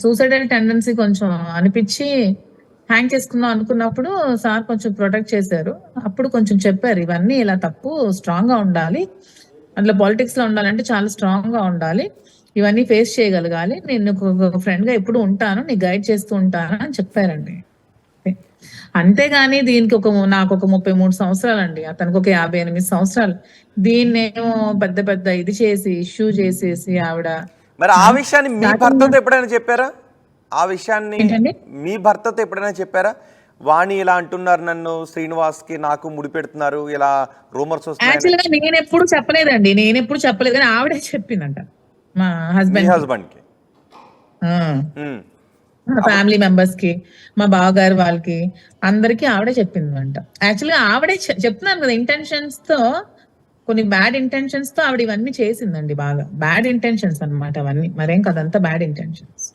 Suicidal tendency కొంచెం అనిపించి hang చేసుకుందాం అనుకున్నప్పుడు సార్ కొంచెం ప్రొటెక్ట్ చేశారు. అప్పుడు కొంచెం చెప్పారు, ఇవన్నీ ఇలా తప్పు, స్ట్రాంగ్ గా ఉండాలి, అందులో పాలిటిక్స్ లో ఉండాలంటే చాలా స్ట్రాంగ్ గా ఉండాలి, ఇవన్నీ ఫేస్ చేయగలగాలి, నేను ఒక ఫ్రెండ్ గా ఎప్పుడు ఉంటాను, నీ గైడ్ చేస్తూ ఉంటాను అని చెప్పారండి. అంతేగాని దీనికి నాకు ఒక 33 సంవత్సరాలండి, అతనికి ఒక 58 సంవత్సరాలు. దీన్నేమో పెద్ద పెద్ద ఇది చేసి ఇష్యూ చేసేసి ఆవిడ. మరి ఆ విషయాన్ని మీ భర్తతో ఎప్పుడైనా చెప్పారా? ఆ విషయాన్ని ఏంటండి? మీ భర్తతో ఎప్పుడైనా చెప్పారా? వాణి ఇలా అంటున్నారు, నన్ను శ్రీనివాస్ కి నాకు ముడిపెడుతున్నారు, ఇలా రూమర్స్ వస్తున్నాయి. యాక్చువల్ గా నేను ఎప్పుడు చెప్పలేదండి, కానీ ఆవిడే చెప్పిందంట మా హస్బెండ్ కి, మా ఫ్యామిలీ మెంబర్స్ కి, మా బావగారు వాళ్ళకి, అందరికి ఆవిడే చెప్పిందంట. యాక్చువల్ గా ఆవిడే చెప్తున్నాను కదా, ఇంటెన్షన్స్ తో, కొన్ని బ్యాడ్ ఇంటెన్షన్స్ తో ఆవిడ ఇవన్నీ చేసిందండి. బాగా బ్యాడ్ ఇంటెన్షన్స్ అన్నమాట అవన్నీ, మరేం కదంతా బ్యాడ్ ఇంటెన్షన్స్.